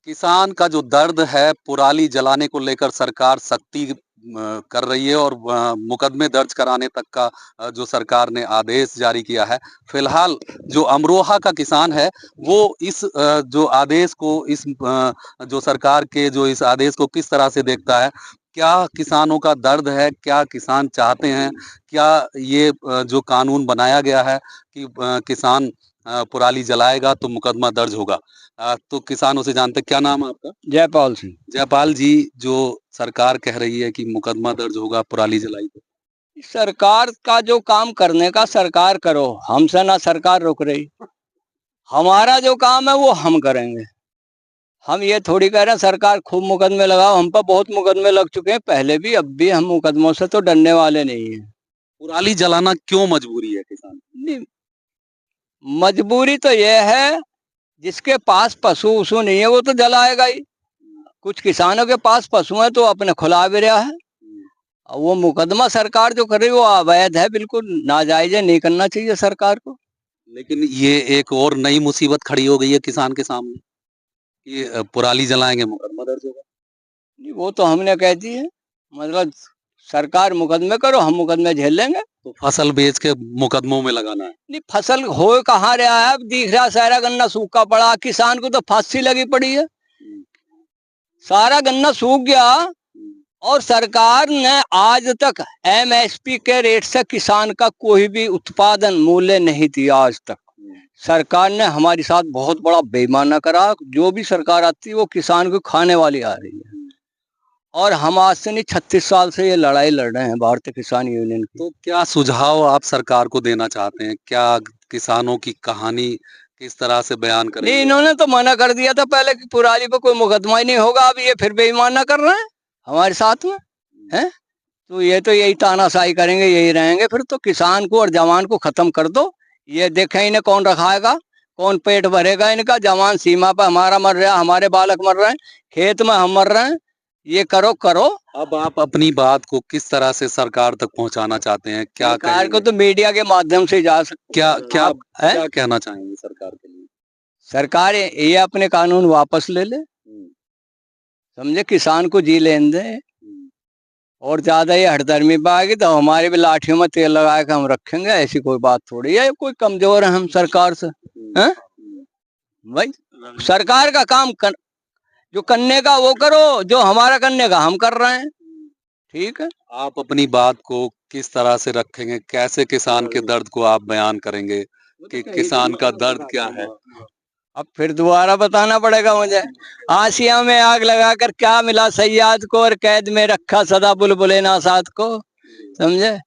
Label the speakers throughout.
Speaker 1: किसान का जो दर्द है, पराली जलाने को लेकर सरकार सख्ती कर रही है और मुकदमे दर्ज कराने तक का जो सरकार ने आदेश जारी किया है। फिलहाल जो अमरोहा का किसान है, वो इस जो आदेश को जो सरकार के जो इस आदेश को किस तरह से देखता है? क्या किसानों का दर्द है? क्या किसान चाहते हैं? क्या ये जो कानून बनाया गया है कि किसान पराली जलाएगा तो मुकदमा दर्ज होगा? तो किसानों से जानते हैं, क्या नाम है आपका?
Speaker 2: जयपाल सिंह।
Speaker 1: जयपाल जी, जो सरकार कह रही है कि मुकदमा दर्ज होगा पराली जलाई तो।
Speaker 2: सरकार का जो काम करने का सरकार करो, हमसे ना सरकार रोक रही। हमारा जो काम है वो हम करेंगे। हम ये थोड़ी कह रहे हैं सरकार खूब मुकदमे लगाओ, हम पर बहुत मुकदमे लग चुके हैं पहले भी, अब भी। हम मुकदमों से तो डरने वाले नहीं है।
Speaker 1: पराली जलाना क्यों मजबूरी है किसान?
Speaker 2: नहीं, मजबूरी तो ये है, जिसके पास पशु वशु नहीं है वो तो जलाएगा ही। कुछ किसानों के पास पशु है तो अपने खुला भी रहा है। और वो मुकदमा सरकार जो कर रही है वो अवैध है, बिल्कुल नाजायज है, नहीं करना चाहिए सरकार को।
Speaker 1: लेकिन ये एक और नई मुसीबत खड़ी हो गई है किसान के सामने कि पराली जलाएंगे मुकदमा दर्ज होगा।
Speaker 2: नहीं, वो तो हमने कह दी है। मतलब सरकार मुकदमे करो, हम मुकदमे झेल लेंगे।
Speaker 1: तो फसल बेच के मुकदमों में लगाना है।
Speaker 2: नहीं, फसल हो कहाँ रहा है? अब दिख रहा सारा गन्ना सूखा पड़ा, किसान को तो फांसी लगी पड़ी है। सारा गन्ना सूख गया और सरकार ने आज तक एमएसपी के रेट से किसान का कोई भी उत्पादन मूल्य नहीं दिया आज तक। सरकार ने हमारे साथ बहुत बड़ा बेईमाना करा। जो भी सरकार आती है वो किसान को खाने वाली आ रही है। और हम आज से नहीं, 36 साल से ये लड़ाई लड़ रहे हैं भारतीय किसान यूनियन की।
Speaker 1: तो क्या सुझाव आप सरकार को देना चाहते हैं? क्या किसानों की कहानी किस तरह से बयान
Speaker 2: नहीं,
Speaker 1: करेंगे?
Speaker 2: इन्होंने तो मना कर दिया था पहले कि पराली पे कोई मुकदमा ही नहीं होगा। अब ये फिर बेईमाना कर रहे हैं हमारे साथ में, हैं? तो ये तो यही तानाशाही करेंगे, यही रहेंगे फिर। तो किसान को और जवान को खत्म कर दो। ये देखें इन्हें कौन रखाएगा, कौन पेट भरेगा इनका। जवान सीमा पर हमारा मर रहा है, हमारे बालक मर रहे हैं, खेत में हम मर रहे हैं। ये करो करो।
Speaker 1: अब आप अपनी बात को किस तरह से सरकार तक पहुंचाना चाहते हैं? क्या
Speaker 2: सरकार को
Speaker 1: कहेंगे?
Speaker 2: तो मीडिया के माध्यम से जा सकते।
Speaker 1: क्या क्या
Speaker 2: आप है?
Speaker 1: क्या कहना चाहेंगे सरकार के लिए?
Speaker 2: सरकार ये अपने कानून वापस ले ले, समझे, किसान को जी लेने दे। और ज्यादा ये हठधर्मी पे आएगी तो हमारे भी लाठियों में तेल लगा के हम रखेंगे। ऐसी कोई बात थोड़ी है, कोई कमजोर है हम सरकार से, हैं? भाई सरकार का काम जो करने का वो करो, जो हमारा करने का हम कर रहे हैं। ठीक है।
Speaker 1: आप अपनी बात को किस तरह से रखेंगे? कैसे किसान के दर्द को आप बयान करेंगे कि किसान का दर्द क्या है?
Speaker 2: अब फिर दोबारा बताना पड़ेगा मुझे। आसिया में आग लगाकर क्या मिला सयाद को, और कैद में रखा सदा बुलबुले नासाद को। समझे?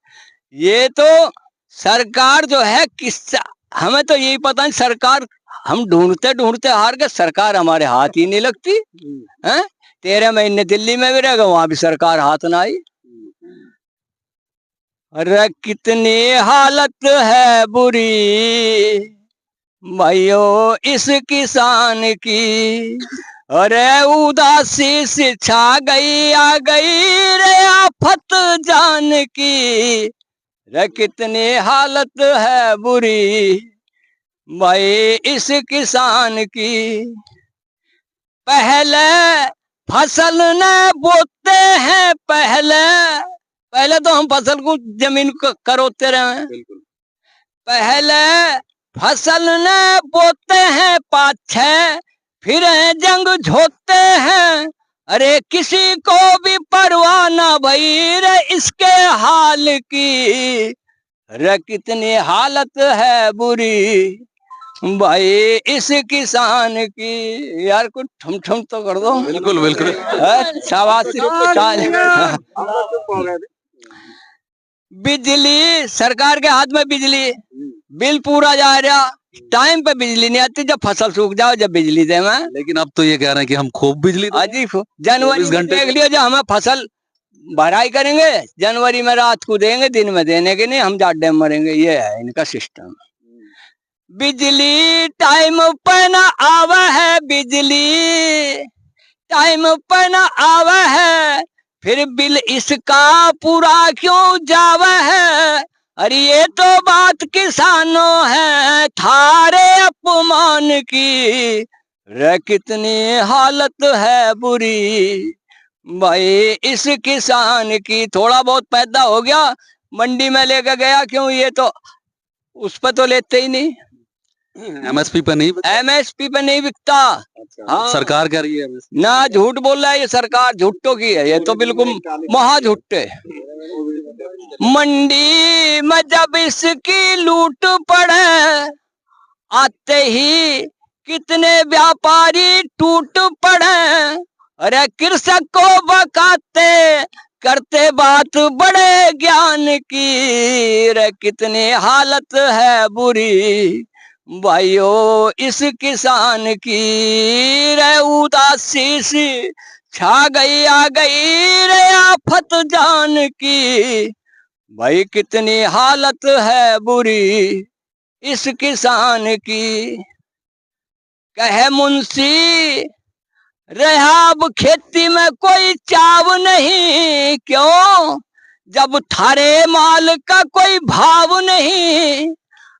Speaker 2: ये तो सरकार जो है हमें तो यही पता नहीं। सरकार हम ढूंढते ढूंढते हार गए, सरकार हमारे हाथ ही नहीं लगती है। 13 महीने दिल्ली में भी रह गए, वहां भी सरकार हाथ ना आई। अरे कितनी हालत है बुरी भाइयों इस किसान की। अरे उदासी से छा गई, आ गई रे आफत जान की। रे कितनी हालत है बुरी भाई इस किसान की। पहले फसल न बोते हैं, पहले तो हम फसल को जमीन को करोते रहे। पहले फसल न बोते हैं पाछे, फिर जंग झोते हैं। अरे किसी को भी परवाह ना भई रे इसके हाल की। रे कितनी हालत है बुरी भाई इस किसान की। यार कुछ ठम ठम तो कर दो।
Speaker 1: बिल्कुल बिल्कुल।
Speaker 2: शाबाश। बिजली सरकार के हाथ में, बिजली बिल पूरा जा रहा, टाइम पे बिजली नहीं आती। जब फसल सूख जाओ जब बिजली दे मैं।
Speaker 1: लेकिन अब तो ये कह रहे हैं कि हम खूब बिजली
Speaker 2: अजी जनवरी में देख लियो, जब हमें फसल भराई करेंगे जनवरी में रात को देंगे, दिन में देने के नहीं, हम जाडे में मरेंगे। ये है इनका सिस्टम। बिजली टाइम पे ना आवा है, बिजली टाइम पे ना आवा है, फिर बिल इसका पूरा क्यों जावा है। अरे ये तो बात किसानों है थारे अपमान की। रे कितनी हालत है बुरी भाई इस किसान की। थोड़ा बहुत पैदा हो गया, मंडी में लेकर गया, क्यों ये तो उस पर तो लेते ही नहीं,
Speaker 1: एमएसपी पे नहीं
Speaker 2: एमएसपी पे नहीं बिकता। हाँ,
Speaker 1: सरकार कह रही है MSP
Speaker 2: ना झूठ बोल रहा है ये सरकार, झूठों की है ये तो, बिल्कुल महा झूठे। मंडी में जब इसकी लूट पड़े, आते ही कितने व्यापारी टूट पड़े। अरे कृषक को बकाते करते बात बड़े ज्ञान की। रे कितनी हालत है बुरी भाइयों इस किसान की। रे उदासी सी छा गई, आ गई रे आफत जान की। भाई कितनी हालत है बुरी इस किसान की। कहे मुंशी रहा अब खेती में कोई चाव नहीं, क्यों जब थारे माल का कोई भाव नहीं।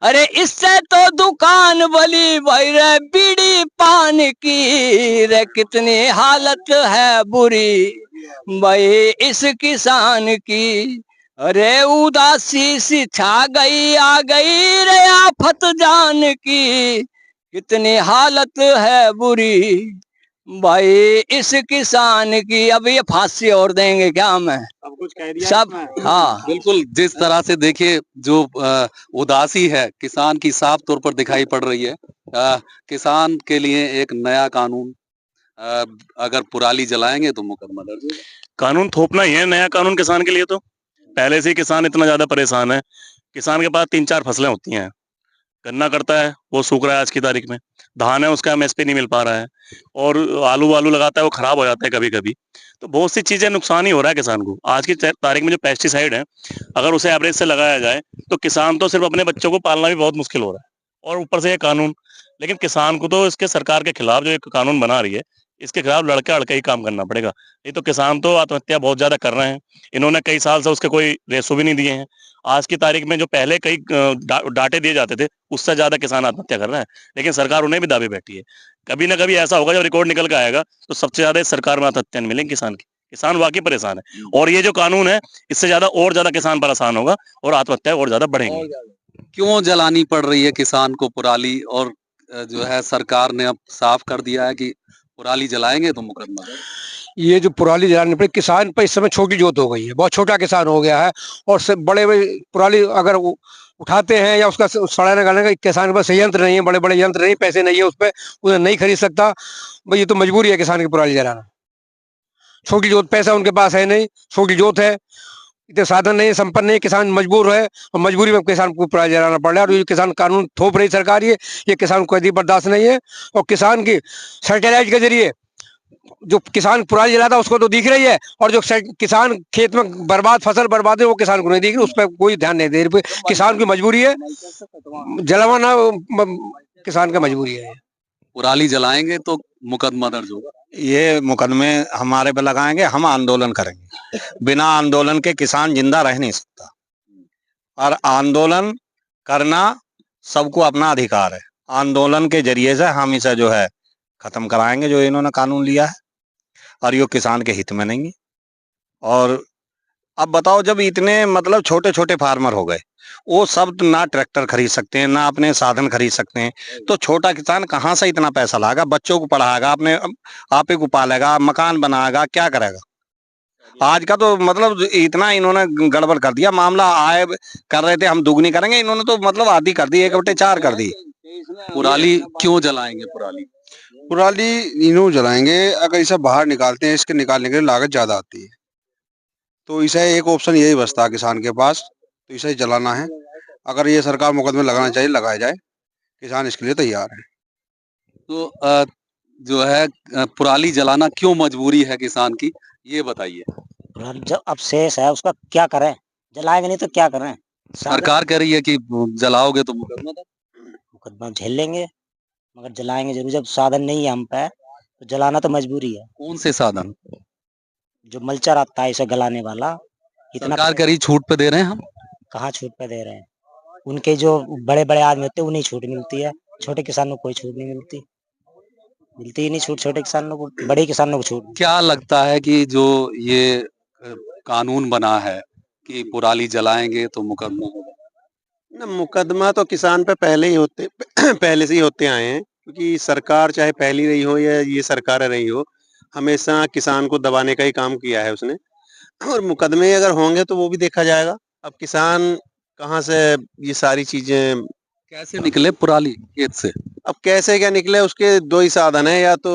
Speaker 2: अरे इससे तो दुकान बली भाई रे बीड़ी पान की। रे कितनी हालत है बुरी भाई इस किसान की। अरे उदासी सी छा गई, आ गई रे आफत जान की। कितनी हालत है बुरी भाई इस किसान की। अब ये फांसी और देंगे क्या हमें,
Speaker 3: अब कुछ कह दिया
Speaker 2: सब। हाँ
Speaker 1: बिल्कुल, जिस तरह से देखिए जो उदासी है किसान की साफ तौर पर दिखाई पड़ रही है। किसान के लिए एक नया कानून, अ, अगर पराली जलाएंगे तो मुकदमा दर्ज होगा।
Speaker 3: कानून थोपना ही है नया कानून किसान के लिए। तो पहले से ही किसान इतना ज्यादा परेशान है। किसान के पास 3-4 फसलें होती हैं, गन्ना करता है वो सूख रहा है आज की तारीख में, धान है उसका एमएसपी नहीं मिल पा रहा है, और आलू वालू लगाता है वो खराब हो जाता है कभी कभी। तो बहुत सी चीजें नुकसान ही हो रहा है किसान को। आज की तारीख में जो पेस्टिसाइड है, अगर उसे एवरेज से लगाया जाए तो किसान तो सिर्फ अपने बच्चों को पालना भी बहुत मुश्किल हो रहा है, और ऊपर से ये कानून। लेकिन किसान को तो इसके सरकार के खिलाफ जो एक कानून बना रही है, इसके खिलाफ लड़के अड़के ही काम करना पड़ेगा। नहीं तो किसान तो आत्महत्या बहुत ज्यादा कर रहे हैं। इन्होंने कई साल से उसके कोई रेसो भी नहीं दिए हैं। आज की तारीख में जो पहले कई डाटे दिए जाते थे, उससे ज्यादा किसान आत्महत्या कर रहा है, लेकिन सरकार उन्हें भी दावे बैठी है। कभी ना कभी ऐसा होगा जब रिकॉर्ड निकल के आएगा तो सबसे ज्यादा इस सरकार में आत्महत्या मिलेंगी किसान की। किसान वाकई परेशान है, और ये जो कानून है इससे ज्यादा और ज्यादा किसान परेशान होगा और आत्महत्या और ज्यादा बढ़ेंगी।
Speaker 1: क्यों जलानी पड़ रही है किसान को पराली? और जो है सरकार ने अब साफ कर दिया है कि पराली जलाएंगे तो मुकदमा दर्ज।
Speaker 4: ये जो पराली जलाने पर किसान पर इस समय छोटी जोत हो गई है, बहुत छोटा किसान हो गया है। और बड़े बड़े पराली अगर उठाते हैं या उसका सड़ाने गलाने का किसान के पास संयंत्र नहीं है, बड़े बड़े यंत्र नहीं, पैसे नहीं है उस पर, उन्हें नहीं खरीद सकता भाई। ये तो मजबूरी है किसान की पराली जलाना। छोटी जोत, पैसा उनके पास है नहीं, छोटी जोत है, इतने साधन नहीं, संपन्न नहीं, किसान मजबूर है और मजबूरी में किसान को पराली जलाना पड़ रहा है। और ये किसान कानून थोप रही सरकार, ये किसान को कभी बर्दाश्त नहीं है। और किसान की सैटेलाइट के जरिए जो किसान पराली जलाता है उसको तो दिख रही है, और जो किसान खेत में बर्बाद फसल बर्बाद है वो किसान को नहीं दिख रही, उस पर कोई ध्यान नहीं दे रही। किसान की मजबूरी है जलाना, किसान का मजबूरी है।
Speaker 1: पराली जलाएंगे तो मुकदमा दर्ज होगा।
Speaker 5: ये मुकदमे हमारे पे लगाएंगे, हम आंदोलन करेंगे। बिना आंदोलन के किसान जिंदा रह नहीं सकता, और आंदोलन करना सबको अपना अधिकार है। आंदोलन के जरिए से हम इसे जो है खत्म कराएंगे जो इन्होंने कानून लिया है, और ये किसान के हित में नहीं है। और अब बताओ, जब इतने मतलब छोटे छोटे फार्मर हो गए, वो सब ना ट्रैक्टर खरीद सकते हैं, ना अपने साधन खरीद सकते हैं, तो छोटा किसान कहाँ से इतना पैसा लाएगा? बच्चों को पढ़ाएगा, अपने आप ही को पालेगा, मकान बनाएगा, क्या करेगा? आज का तो मतलब इतना इन्होंने गड़बड़ कर दिया मामला। आय कर रहे थे हम दुगनी करेंगे, इन्होंने तो मतलब आधी कर दी, 1/4 कर दी।
Speaker 1: पराली क्यों जलाएंगे?
Speaker 6: पराली इन्हों जलाएंगे, अगर इसे बाहर निकालते हैं इसके निकालने के लिए लागत ज्यादा आती है, तो इसे एक ऑप्शन यही बचता है किसान के पास, तो इसे जलाना है। अगर ये सरकार मुकदमे लगाना चाहिए, लगाया जाए, किसान इसके लिए तैयार है।
Speaker 1: तो जो है पराली जलाना क्यों मजबूरी है किसान की, ये बताइए।
Speaker 7: जो अब शेष है उसका क्या करें, जलाएंगे नहीं तो क्या करें।
Speaker 1: सरकार कह रही है कि जलाओगे तो मुकदमा दर्ज।
Speaker 7: मुकदमा झेल लेंगे, मगर जलाएंगे जरूर। जब साधन नहीं है हम पे तो जलाना तो मजबूरी है।
Speaker 1: कौन से साधन?
Speaker 7: जो मल्चर आता है इसे गलाने वाला, इतना
Speaker 1: सरकार कह रही छूट पे दे रहे हैं हम।
Speaker 7: कहाँ छूट पे दे रहे हैं? उनके जो बड़े बड़े आदमी होते हैं उन्हें छूट मिलती है, छोटे किसानों को कोई छूट नहीं मिलती। मिलती ही नहीं छूट, छोटे किसानों को, बड़े किसानों को छूट।
Speaker 1: क्या लगता है कि जो ये कानून बना है कि पराली जलाएंगे तो मुकदमा होगा?
Speaker 8: ना, मुकदमा तो किसान पे पहले ही होते पहले से ही होते आए हैं, क्योंकि सरकार चाहे पहली रही हो या ये सरकार रही हो, हमेशा किसान को दबाने का ही काम किया है उसने। और मुकदमे अगर होंगे तो वो भी देखा जाएगा। अब किसान कहाँ से ये सारी चीजें,
Speaker 1: कैसे निकले पराली खेत से?
Speaker 8: अब कैसे क्या निकले, उसके दो ही साधन है, या तो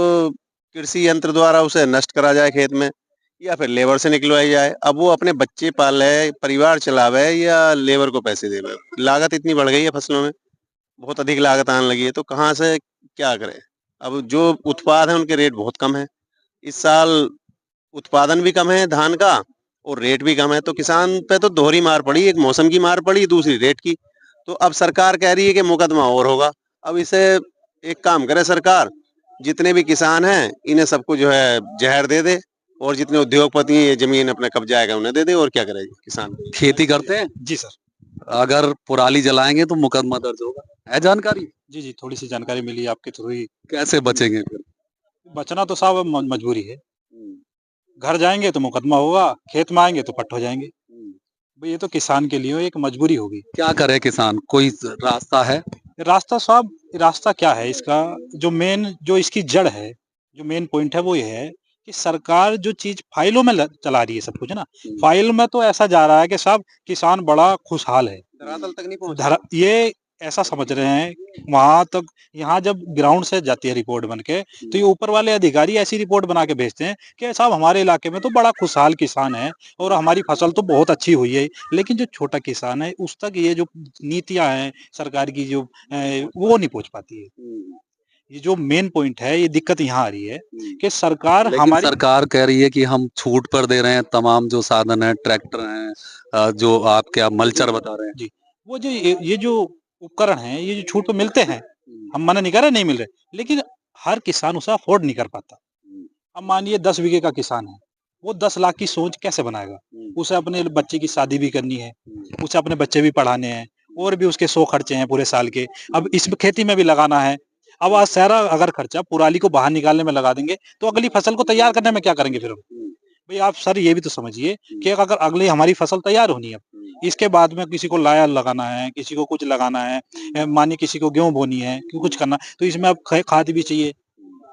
Speaker 8: कृषि यंत्र द्वारा उसे नष्ट करा जाए खेत में, या फिर लेबर से निकलवाई जाए। अब वो अपने बच्चे पाले, परिवार चलावे, या लेबर को पैसे देवे। लागत इतनी बढ़ गई है फसलों में, बहुत अधिक लागत आने लगी है, तो कहाँ से क्या करें। अब जो उत्पाद है उनके रेट बहुत कम है। इस साल उत्पादन भी कम है धान का, और रेट भी कम है, तो किसान पे तो दोहरी मार पड़ी, एक मौसम की मार पड़ी, दूसरी रेट की। तो अब सरकार कह रही है कि मुकदमा और होगा। अब इसे एक काम करे सरकार, जितने भी किसान हैं इन्हें सबको जो है जहर दे दे, और जितने उद्योगपति हैं ये जमीन अपने कब्जा आएगा उन्हें दे दे, और क्या करेगा किसान।
Speaker 1: खेती करते हैं?
Speaker 9: जी सर।
Speaker 1: अगर पराली जलाएंगे तो मुकदमा दर्ज होगा, है जानकारी?
Speaker 9: जी, जी, थोड़ी-सी जानकारी मिली आपके थ्रू ही।
Speaker 1: कैसे बचेंगे फिर?
Speaker 9: बचना तो साहब मजबूरी है। घर जाएँगे तो मुकदमा होगा, खेत में आएँगे तो पट हो जाएँगे। भई ये तो किसान के लिए एक मजबूरी होगी।
Speaker 1: क्या करे किसान? कोई रास्ता है?
Speaker 9: रास्ता साहब, रास्ता क्या है इसका? जो इसकी जड़ है, जो मेन पॉइंट है वो ये है कि सरकार जो चीज़ फ़ाइलों में ल चला रही है सब कुछ, है ना? फ़ाइल में तो ऐसा जा रहा है कि साहब किसान बड़ा खुशहाल है।
Speaker 8: धरातल तक नहीं पहुंच
Speaker 9: धरा ये ऐसा समझ रहे हैं, वहाँ तक, यहाँ जब ग्राउंड से जाती है रिपोर्ट बन के, तो ये ऊपर वाले अधिकारी ऐसी रिपोर्ट बना के भेजते हैं कि साहब हमारे इलाके में तो बड़ा खुशहाल किसान है और हमारी फसल तो बहुत अच्छी हुई है। लेकिन जो छोटा किसान है उस तक ये जो नीतियाँ हैं सरकार की, जो वो नहीं पहुँच पाती है। ये जो मेन पॉइंट है, ये दिक्कत यहाँ आ रही है कि सरकार
Speaker 1: लेकिन
Speaker 9: हमारी
Speaker 1: सरकार कह रही है कि हम छूट पर दे रहे हैं, तमाम जो साधन है, ट्रैक्टर हैं, जो आप क्या मल्चर बता रहे हैं।
Speaker 9: जी, वो जो ये जो उपकरण हैं, ये जो छूट पे मिलते हैं, हम मना नहीं कर रहे नहीं मिल रहे, लेकिन हर किसान उसे अफ़ोर्ड नहीं कर पाता। अब मानिए 10 बीघे का किसान है, वो 10 लाख की सोच कैसे बनाएगा? उसे अपने बच्चे की शादी भी करनी है, उसे अपने बच्चे भी पढ़ाने हैं, और भी उसके 100 खर्चे हैं पूरे साल के। अब इसमें खेती में भी लगाना है। अब आज सारा अगर खर्चा पराली को बाहर निकालने में लगा देंगे, तो अगली फसल को तैयार करने में क्या करेंगे फिर हम? भई आप सर ये भी तो समझिए कि अगर अगली हमारी फसल तैयार होनी है, इसके बाद में किसी को लाया लगाना है, किसी को कुछ लगाना है, मानिए किसी को गेहूँ बोनी है, कि कुछ करना, तो इसमें अब ख खाद भी चाहिए,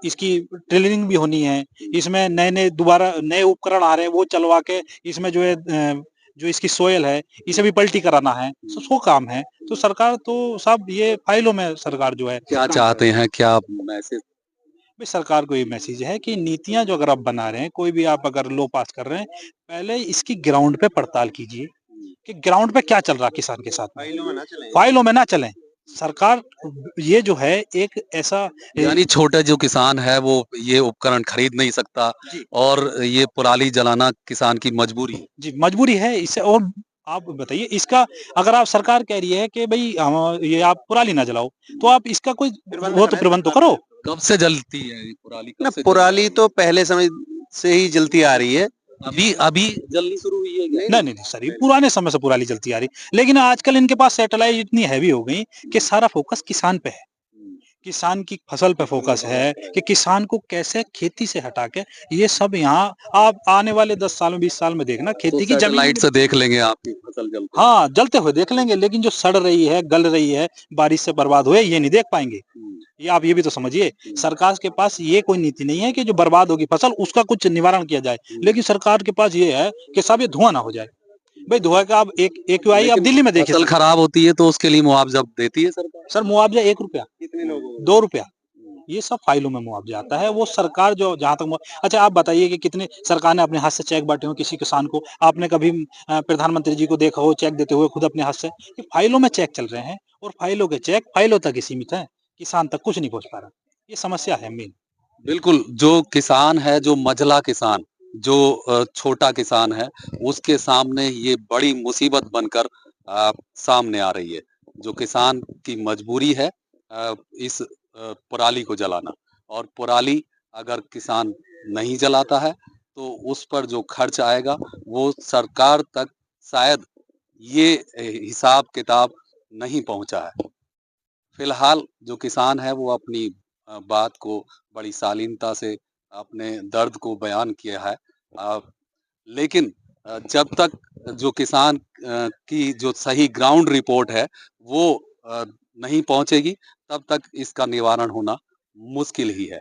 Speaker 9: इसकी ड्रिलिंग भी होनी है, इसमें नए-नए दोबारा नए उपकरण आ रहे हैं, वो चलवा के इसमें जो है जो इसकी सोइल है, इसे भी पलटी कराना है, 100 काम है। तो सरकार तो साहब ये फाइलों में सरकार जो है
Speaker 1: क्या
Speaker 9: काम
Speaker 1: चाहते हैं? क्या मैसेज?
Speaker 9: भाई सरकार को ये मैसेज है कि नीतियां जो अगर आप बना रहे हैं, कोई भी आप अगर लो पास कर रहे हैं, पहले इसकी ग्राउंड पे पड़ताल कीजिए कि ग्राउंड पे क्या चल रहा है किसान के साथ में।
Speaker 8: फाइलों में ना चले।
Speaker 9: फाइलों में ना चलें। सरकार ये जो है एक ऐसा
Speaker 1: यानी छोटे जो किसान है वो ये उपकरण खरीद नहीं सकता,
Speaker 9: जी,
Speaker 1: और ये पराली जलाना किसान की मजबूरी है।
Speaker 9: जी मजबूरी है इससे। और आप बताइए इसका, अगर आप सरकार कह रही है कि भाई ये आप पराली ना जलाओ, तो आप इसका कोई वो तो प्रबंध तो करो।
Speaker 1: कब से जलती है ये पराली?
Speaker 8: ना,
Speaker 1: कब से
Speaker 8: पराली तो पहले समय से ही जलती आ रही है।
Speaker 1: अभी अभी जलनी शुरू हुई है क्या?
Speaker 9: नहीं, नहीं, नहीं सर, ये पुराने समय से पराली चलती आ रही। लेकिन आजकल इनके पास सैटेलाइट इतनी हैवी हो गई कि सारा फोकस किसान पे है। किसान की फसल पे फोकस है कि किसान को कैसे खेती से हटा के, ये सब यहाँ आप आने वाले 10 साल में 20 साल में देखना खेती की जमीन
Speaker 1: लाइट से देख लेंगे आपकी फसल जलती।
Speaker 9: हाँ, जलते हुए देख लेंगे, लेकिन जो सड़ रही है, गल रही है, बारिश से बर्बाद हुए, ये नहीं देख पाएँगे। ये आप ये भी तो समझिए, सरकार के पास ये कोई नीति नहीं है कि जो बर्बाद होगी फसल उसका कुछ निवारण किया जाए। लेकिन सरकार के पास ये है कि साहब ये धुआँ ना हो जाए। भाई धुआँ का आप एक एक्यूआई आप दिल्ली में देखिए
Speaker 1: फसल
Speaker 9: सर।
Speaker 1: खराब होती है तो उसके लिए मुआवजा देती है सरकार?
Speaker 9: सर मुआवजा ₹1
Speaker 8: कितने लोगों को?
Speaker 9: ₹2 ये सब फाइलों में मुआवजा आता है। वो सरकार जो जहाँ तक अच्छा आप बताइए कि कितने सरकार ने अपने हाथ से चेक बाँटे हों किसी किसान को? आपने कभी प्रधानमंत्री जी को देखा हो चेक देते हुए खुद अपने हाथ से? ये फाइलों में चेक चल रहे हैं, और फाइलों के चेक फाइलों तक ही सीमित हैं। किसान तक कुछ नहीं पहुँच पा रहा। ये समस्या है मेन।
Speaker 1: बिल्कुल, जो किसान है, जो मझला किसान, जो छोटा किसान है, उसके सामने ये बड़ी मुसीबत बनकर सामने आ रही है। जो किसान की मजबूरी है इस पराली को जलाना, और पराली अगर किसान नहीं जलाता है, तो उस पर जो खर्च आएगा, वो सरकार तक शायद ये हिसाब-किताब नहीं पहुँचा है। फिलहाल जो किसान है वो अपनी बात को बड़ी शालीनता से अपने दर्द को बयान किया है। लेकिन जब तक जो किसान की जो सही ग्राउंड रिपोर्ट है वो नहीं पहुंचेगी, तब तक इसका निवारण होना मुश्किल ही है।